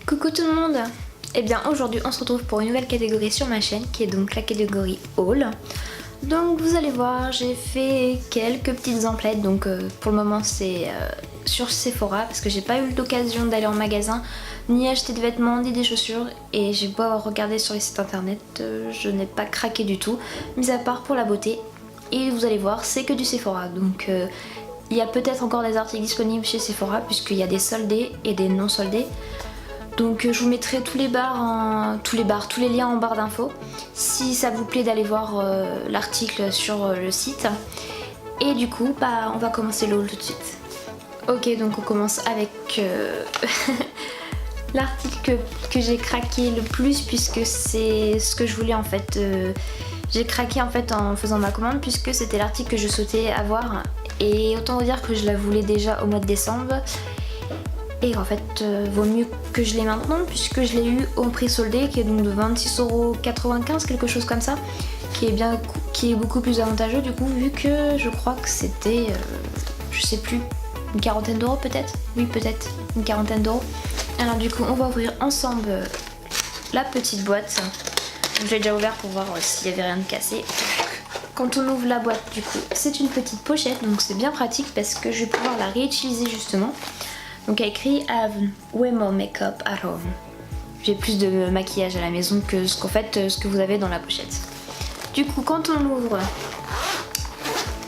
Coucou tout le monde. Et bien aujourd'hui on se retrouve pour une nouvelle catégorie sur ma chaîne qui est donc la catégorie haul. Donc vous allez voir, j'ai fait quelques petites emplettes, donc pour le moment c'est sur Sephora parce que j'ai pas eu l'occasion d'aller en magasin, ni acheter de vêtements, ni des chaussures, et j'ai beau avoir regardé sur les sites internet, je n'ai pas craqué du tout, mis à part pour la beauté. Et vous allez voir, c'est que du Sephora, donc il y a peut-être encore des articles disponibles chez Sephora puisqu'il y a des soldés et des non soldés. Donc je vous mettrai tous les liens en barre d'infos si ça vous plaît d'aller voir l'article sur le site. Et du coup on va commencer le haul tout de suite. Ok, donc on commence avec l'article que j'ai craqué le plus puisque c'est ce que je voulais en fait. J'ai craqué en fait en faisant ma commande puisque c'était l'article que je souhaitais avoir, et autant vous dire que je la voulais déjà au mois de décembre. Et en fait vaut mieux que je l'ai maintenant puisque je l'ai eu au prix soldé qui est donc de 26,95€, quelque chose comme ça, qui est beaucoup plus avantageux du coup, vu que je crois que c'était je sais plus, une quarantaine d'euros peut-être. Oui, peut-être une quarantaine d'euros. Alors du coup on va ouvrir ensemble la petite boîte. Je l'ai déjà ouvert pour voir s'il y avait rien de cassé. Quand on ouvre la boîte, du coup c'est une petite pochette, donc c'est bien pratique parce que je vais pouvoir la réutiliser justement. Donc il y a écrit Have way more makeup at home. J'ai plus de maquillage à la maison que ce que vous avez dans la pochette. Du coup quand on l'ouvre,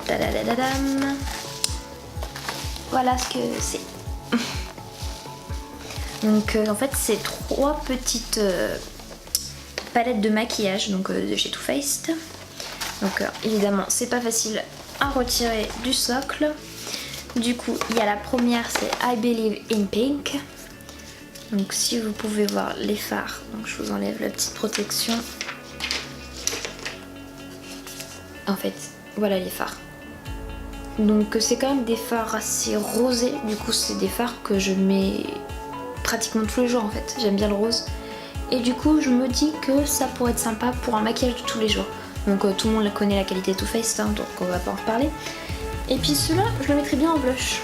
tadadadadam, voilà ce que c'est. Donc en fait c'est 3 petites palettes de maquillage, donc de chez Too Faced. Donc évidemment c'est pas facile à retirer du socle. Du coup, il y a la première, c'est I Believe in Pink. Donc si vous pouvez voir les fards, donc je vous enlève la petite protection. En fait, voilà les fards. Donc c'est quand même des fards assez rosés. Du coup, c'est des fards que je mets pratiquement tous les jours en fait. J'aime bien le rose. Et du coup, je me dis que ça pourrait être sympa pour un maquillage de tous les jours. Donc tout le monde connaît la qualité Too Faced, hein, donc on va pas en reparler. Et puis celui-là, je le mettrais bien en blush.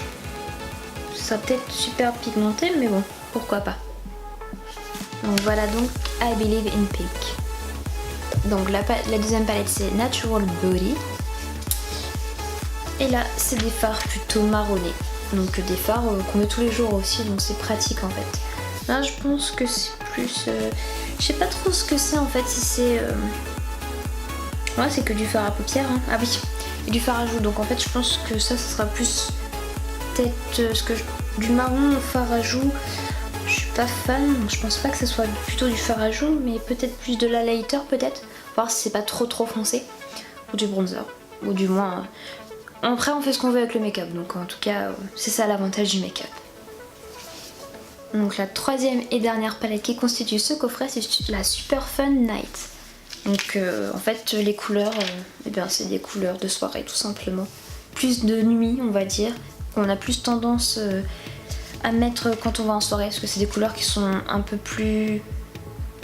Ça va peut-être super pigmenté, mais bon, pourquoi pas. Donc voilà donc I Believe in Pink. Donc la deuxième palette c'est Natural Body. Et là c'est des fards plutôt marronnés. Donc des fards qu'on met tous les jours aussi, donc c'est pratique en fait. Là je pense que c'est plus... je sais pas trop ce que c'est en fait, si c'est... Ouais, c'est que du fard à paupières, hein. Ah oui, et du fard à joues, donc en fait je pense que ça sera plus peut-être du marron au fard à joues. Je suis pas fan, je pense pas que ce soit plutôt du fard à joues, mais peut-être plus de l'highlighter peut-être, voir si c'est pas trop foncé, ou du bronzer, ou du moins après on fait ce qu'on veut avec le make-up, donc en tout cas c'est ça l'avantage du make-up. Donc la troisième et dernière palette qui constitue ce coffret, c'est la Super Fun Night. Donc en fait les couleurs, eh bien, c'est des couleurs de soirée tout simplement. Plus de nuit on va dire. On a plus tendance à mettre quand on va en soirée parce que c'est des couleurs qui sont un peu plus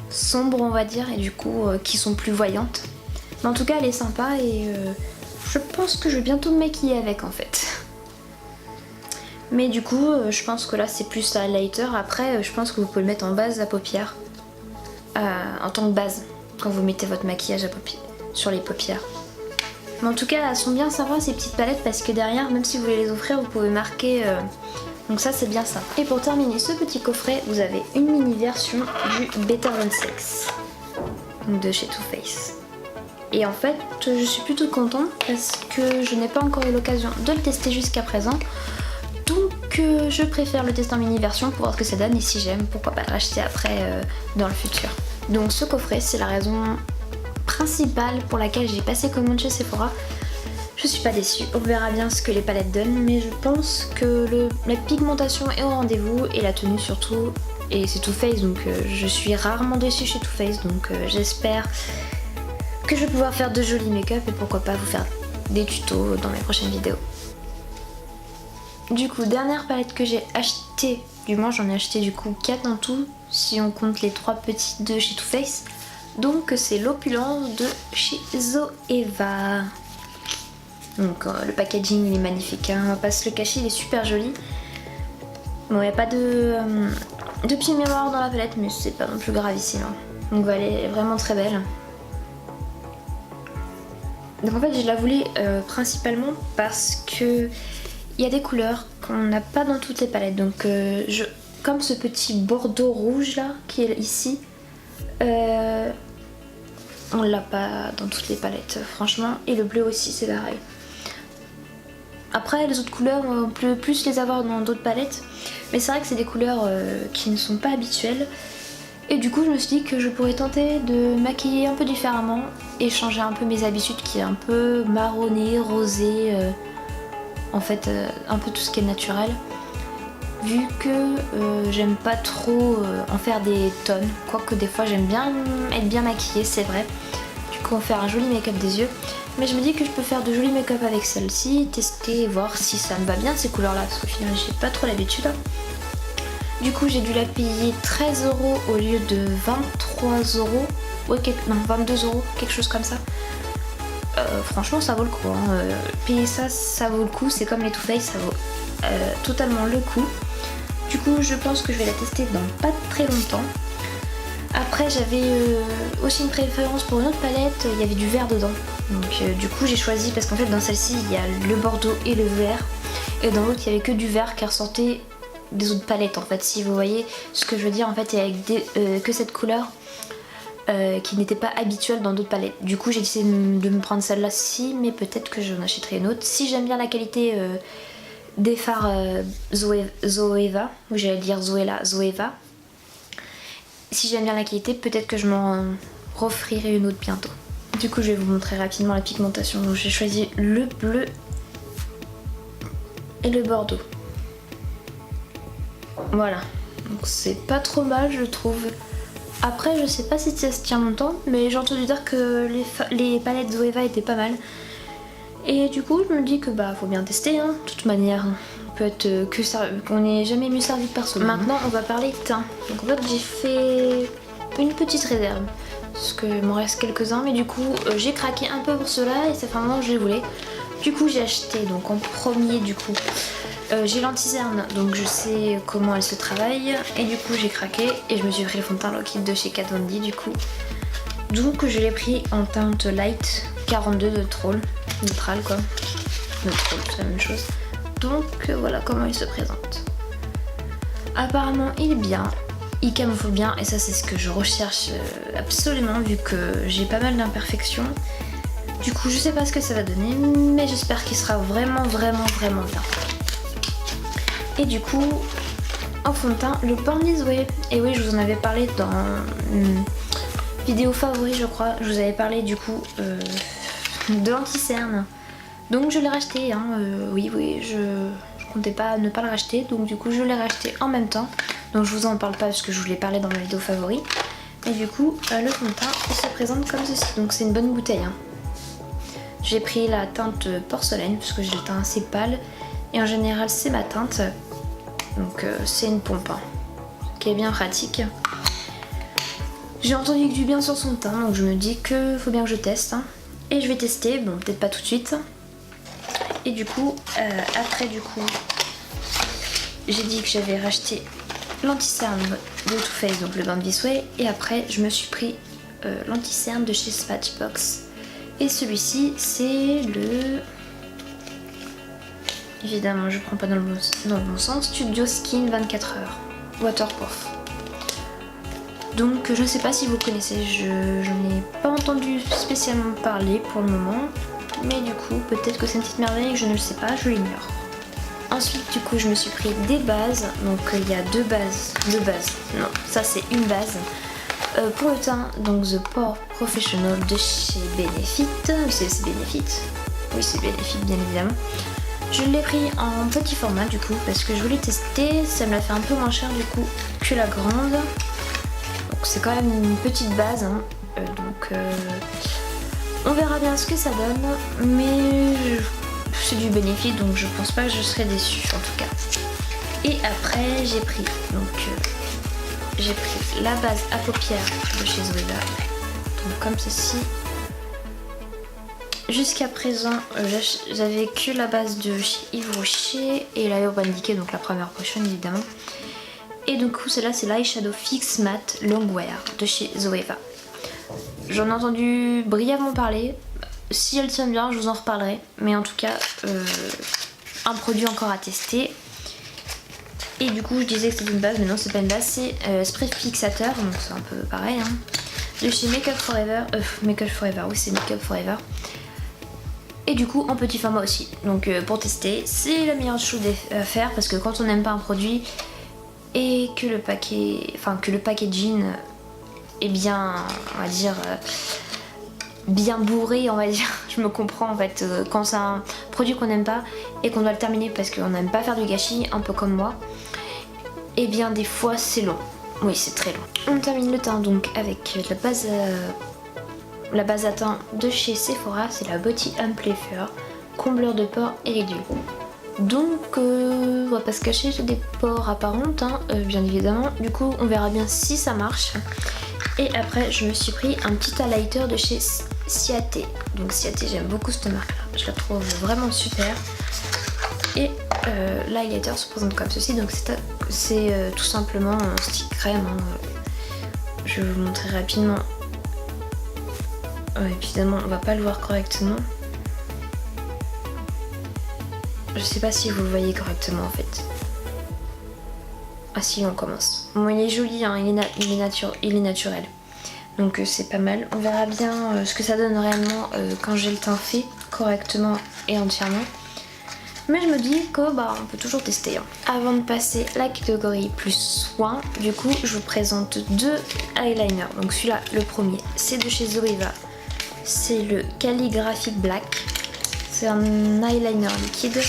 sombres on va dire, et du coup qui sont plus voyantes. Mais en tout cas elle est sympa et je pense que je vais bientôt me maquiller avec en fait. Mais du coup je pense que là c'est plus un highlighter. Après je pense que vous pouvez le mettre en base à paupières, en tant que base, quand vous mettez votre maquillage sur les paupières. Mais en tout cas elles sont bien sympas ces petites palettes parce que derrière, même si vous voulez les offrir, vous pouvez marquer, donc ça c'est bien ça. Et pour terminer ce petit coffret, vous avez une mini version du Better Than Sex de chez Too Faced. Et en fait je suis plutôt contente parce que je n'ai pas encore eu l'occasion de le tester jusqu'à présent. Donc je préfère le tester en mini version pour voir ce que ça donne, et si j'aime, pourquoi pas le racheter après dans le futur. Donc ce coffret c'est la raison principale pour laquelle j'ai passé commande chez Sephora. Je suis pas déçue, on verra bien ce que les palettes donnent, mais je pense que la pigmentation est au rendez-vous et la tenue surtout, et c'est Too Faced, donc je suis rarement déçue chez Too Faced, donc j'espère que je vais pouvoir faire de jolis make-up et pourquoi pas vous faire des tutos dans mes prochaines vidéos. Du coup, dernière palette que j'ai achetée, du moins j'en ai acheté du coup 4 en tout, si on compte les 3 petites de chez Too Faced. Donc c'est l'opulence de chez Zoeva. Donc le packaging il est magnifique, hein, on va pas se le cacher, il est super joli. Bon, il n'y a pas de deux petits miroirs dans la palette, mais c'est pas non plus gravissime. Donc voilà, elle est vraiment très belle. Donc en fait je la voulais principalement parce que il y a des couleurs qu'on n'a pas dans toutes les palettes. Donc comme ce petit bordeaux rouge là qui est ici, on l'a pas dans toutes les palettes franchement. Et le bleu aussi c'est pareil. Après les autres couleurs on peut plus les avoir dans d'autres palettes. Mais c'est vrai que c'est des couleurs qui ne sont pas habituelles. Et du coup je me suis dit que je pourrais tenter de maquiller un peu différemment et changer un peu mes habitudes qui est un peu marronné, rosé, en fait un peu tout ce qui est naturel. Vu que j'aime pas trop en faire des tonnes, quoique des fois j'aime bien être bien maquillée, c'est vrai. Du coup on va faire un joli make-up des yeux. Mais je me dis que je peux faire de jolis make-up avec celle-ci, tester et voir si ça me va bien ces couleurs là, parce qu'au final j'ai pas trop l'habitude. Du coup j'ai dû la payer 13 € au lieu de 23 €. Ouais, non 22 €, quelque chose comme ça. Franchement ça vaut le coup. Hein. Payer ça vaut le coup, c'est comme les Too Faced, ça vaut totalement le coup. Du coup je pense que je vais la tester dans pas très longtemps. Après j'avais aussi une préférence pour une autre palette, il y avait du vert dedans. Donc du coup j'ai choisi parce qu'en fait dans celle-ci il y a le bordeaux et le vert. Et dans l'autre il y avait que du vert qui ressortait des autres palettes en fait, si vous voyez ce que je veux dire. En fait il y avait que cette couleur qui n'était pas habituelle dans d'autres palettes. Du coup j'ai décidé de me prendre celle-là-ci, mais peut-être que j'en achèterai une autre si j'aime bien la qualité des fards Zoeva, ou j'allais dire Zoeva. Si j'aime bien la qualité, peut-être que je m'en referai une autre bientôt. Du coup je vais vous montrer rapidement la pigmentation. Donc j'ai choisi le bleu et le bordeaux. Voilà, donc c'est pas trop mal je trouve. Après je sais pas si ça se tient longtemps, mais j'ai entendu dire que les palettes Zoeva étaient pas mal. Et du coup je me dis que bah faut bien tester hein. De toute manière on peut être qu'on n'est jamais mieux servi que personne. Maintenant on va parler teint. Donc en fait j'ai fait une petite réserve parce qu'il m'en reste quelques-uns, mais du coup j'ai craqué un peu pour cela et ça fait un moment que je les voulais. Du coup j'ai acheté donc en premier du coup j'ai l'anti-cerne, donc je sais comment elle se travaille. Et du coup j'ai craqué et je me suis pris le fond de teint Lock It de chez Kat Von D du coup. Donc je l'ai pris en teinte light 42 de Troll, neutral quoi. Neutral, c'est la même chose. Donc voilà comment il se présente. Apparemment il est bien, il camoufle bien et ça c'est ce que je recherche absolument vu que j'ai pas mal d'imperfections. Du coup je sais pas ce que ça va donner, mais j'espère qu'il sera vraiment bien. Et du coup, en fond de teint, le Born This Way. Et oui, je vous en avais parlé dans une vidéo favori, je crois. Je vous avais parlé du coup de l'anti-cerne. Donc je l'ai racheté. Hein. Oui, je comptais pas ne pas le racheter. Donc du coup, je l'ai racheté en même temps. Donc je vous en parle pas parce que je vous l'ai parlé dans ma vidéo favori. Et du coup, le fond de teint, il se présente comme ceci. Donc c'est une bonne bouteille. Hein. J'ai pris la teinte porcelaine parce que j'ai le teint assez pâle. Et en général, c'est ma teinte. Donc c'est une pompe hein, qui est bien pratique. J'ai entendu du bien sur son teint, donc je me dis que faut bien que je teste. Hein. Et je vais tester, bon peut-être pas tout de suite. Et du coup, après du coup, j'ai dit que j'avais racheté l'anti-cerne de Too Faced, donc le Born This Way. Et après, je me suis pris l'anti-cerne de chez Smashbox. Et celui-ci, c'est le... Évidemment, je prends pas dans le bon sens. Studio Skin 24 heures. Waterproof. Donc, je sais pas si vous connaissez. Je n'en ai pas entendu spécialement parler pour le moment. Mais du coup, peut-être que c'est une petite merveille, je ne le sais pas, je l'ignore. Ensuite, du coup, je me suis pris des bases. Donc, il y a deux bases. Non, ça c'est une base. Pour le teint, donc The Pore Professional de chez Benefit. Oui, c'est Benefit. Oui, c'est Benefit, bien évidemment. Je l'ai pris en petit format du coup parce que je voulais tester, ça me l'a fait un peu moins cher du coup que la grande. Donc c'est quand même une petite base hein. On verra bien ce que ça donne, mais c'est du bénéfice donc je pense pas que je serai déçue en tout cas. Et après j'ai pris la base à paupières de chez Zoeva, donc comme ceci. Jusqu'à présent, j'avais que la base de chez Yves Rocher et la Urban Decay, donc la première potion évidemment. Et du coup celle-là c'est l'Eyeshadow Fix Matte Longwear de chez Zoeva. J'en ai entendu brièvement parler. Si elle tient bien je vous en reparlerai. Mais en tout cas un produit encore à tester. Et du coup je disais que c'était une base, mais non c'est pas une base, c'est spray fixateur, donc c'est un peu pareil hein, de chez Make Up Forever, oui c'est Make Up Forever. Et du coup en petit format aussi, donc pour tester c'est la meilleure chose à faire, parce que quand on n'aime pas un produit et que le packaging est bien, on va dire, bien bourré, on va dire, je me comprends en fait, quand c'est un produit qu'on n'aime pas et qu'on doit le terminer parce qu'on n'aime pas faire du gâchis, un peu comme moi, et bien des fois c'est long, oui c'est très long. On termine le teint donc avec la base à teint de chez Sephora, c'est la Body Amplifier, combleur de pores et réduit. Donc on va pas se cacher, j'ai des pores apparentes hein, bien évidemment, du coup on verra bien si ça marche. Et après je me suis pris un petit highlighter de chez Ciate. Donc Ciate, j'aime beaucoup cette marque là, je la trouve vraiment super. Et l'highlighter se présente comme ceci, donc c'est tout simplement un stick crème hein. Je vais vous montrer rapidement. Évidemment on va pas le voir correctement. Je sais pas si vous le voyez correctement en fait. Ah si, on commence. Bon il est joli hein, il est naturel. Donc c'est pas mal. On verra bien ce que ça donne réellement quand j'ai le teint fait correctement et entièrement. Mais je me dis que on peut toujours tester hein. Avant de passer la catégorie plus soin, du coup je vous présente deux eyeliners. Donc celui-là, le premier, c'est de chez Zoeva. C'est le Calligraphic Black. C'est un eyeliner liquide.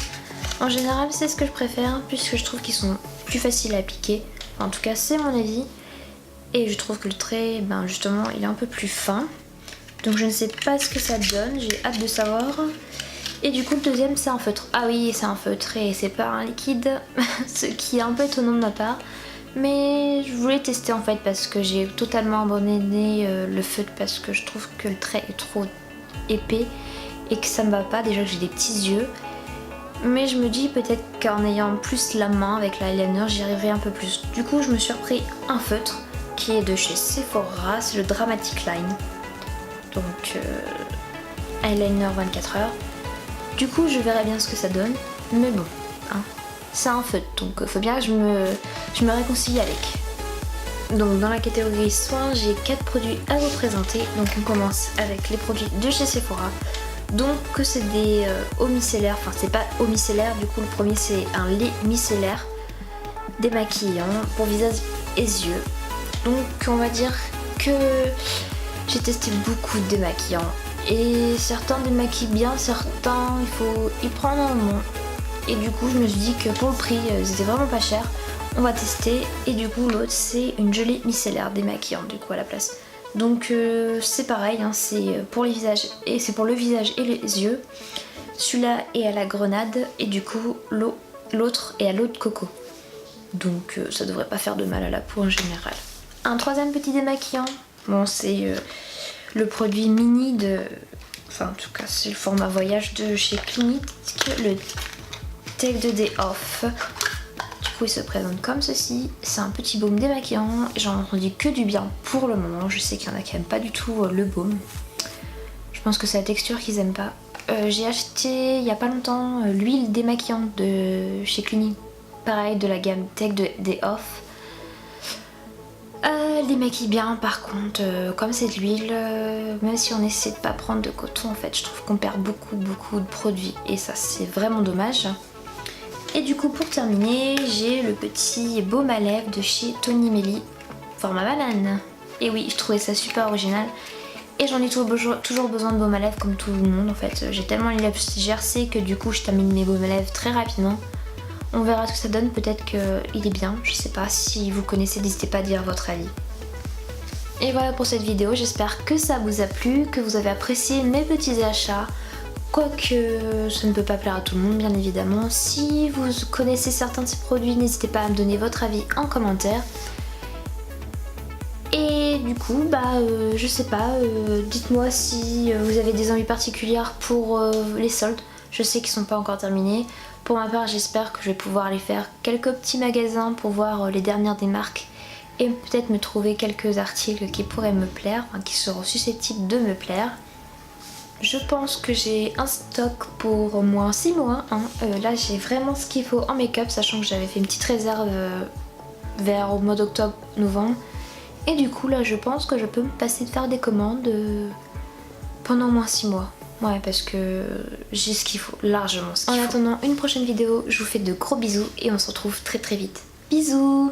En général c'est ce que je préfère puisque je trouve qu'ils sont plus faciles à appliquer. Enfin, en tout cas c'est mon avis. Et je trouve que le trait, justement, il est un peu plus fin. Donc je ne sais pas ce que ça donne, j'ai hâte de savoir. Et du coup le deuxième c'est un feutre. Ah oui c'est un feutre et c'est pas un liquide, ce qui est un peu étonnant de ma part. Mais je voulais tester en fait parce que j'ai totalement abandonné le feutre parce que je trouve que le trait est trop épais et que ça me va pas, déjà que j'ai des petits yeux. Mais je me dis peut-être qu'en ayant plus la main avec l'eyeliner j'y arriverai un peu plus. Du coup je me suis repris un feutre qui est de chez Sephora, c'est le Dramatic Line. Donc eyeliner 24 heures. Du coup je verrai bien ce que ça donne, mais bon, hein, c'est un feutre, donc faut bien que je me réconcilie avec. Donc dans la catégorie soins, j'ai 4 produits à vous présenter. Donc on commence avec les produits de chez Sephora. Donc c'est des eaux micellaires, enfin c'est pas eau micellaire, du coup le premier c'est un lait micellaire démaquillant pour visage et yeux. Donc on va dire que j'ai testé beaucoup de démaquillants. Et certains démaquillent bien, certains il faut y prendre un moment. Et du coup je me suis dit que pour le prix c'était vraiment pas cher. On va tester. Et du coup l'autre c'est une gelée micellaire démaquillante du coup à la place. Donc c'est pareil hein, c'est pour les visages et c'est pour le visage et les yeux. Celui-là est à la grenade et du coup l'autre est à l'eau de coco. Donc ça devrait pas faire de mal à la peau en général. Un troisième petit démaquillant, bon c'est le produit mini de... Enfin en tout cas c'est le format voyage de chez Clinique, le Take the Day Off. Du coup il se présente comme ceci, c'est un petit baume démaquillant, j'en ai entendu que du bien pour le moment, je sais qu'il y en a qui n'aiment pas du tout le baume. Je pense que c'est la texture qu'ils aiment pas. J'ai acheté il y a pas longtemps l'huile démaquillante de chez Clinique, pareil de la gamme Take the Day Off. Elle démaquille bien par contre, comme c'est de l'huile, même si on essaie de pas prendre de coton en fait, je trouve qu'on perd beaucoup de produits et ça c'est vraiment dommage. Et du coup pour terminer, j'ai le petit baume à lèvres de chez Tony Moly, format banane. Et oui, je trouvais ça super original et j'en ai toujours besoin de baume à lèvres comme tout le monde en fait. J'ai tellement les lèvres gercées que du coup je termine mes baumes à lèvres très rapidement. On verra ce que ça donne, peut-être qu'il est bien, je sais pas, si vous connaissez n'hésitez pas à dire votre avis. Et voilà pour cette vidéo, j'espère que ça vous a plu, que vous avez apprécié mes petits achats. Quoique ça ne peut pas plaire à tout le monde bien évidemment. Si vous connaissez certains de ces produits, n'hésitez pas à me donner votre avis en commentaire. Et du coup, je sais pas, dites-moi si vous avez des envies particulières pour les soldes. Je sais qu'ils sont pas encore terminés. Pour ma part, j'espère que je vais pouvoir aller faire quelques petits magasins pour voir les dernières des marques et peut-être me trouver quelques articles qui pourraient me plaire, enfin, qui seront susceptibles de me plaire. Je pense que j'ai un stock pour au moins 6 mois. Hein. Là j'ai vraiment ce qu'il faut en make-up, sachant que j'avais fait une petite réserve vers au mois d'octobre-novembre. Et du coup là je pense que je peux me passer de faire des commandes pendant au moins 6 mois. Ouais, parce que j'ai ce qu'il faut, largement ce qu'il faut. En attendant une prochaine vidéo, je vous fais de gros bisous et on se retrouve très très vite. Bisous!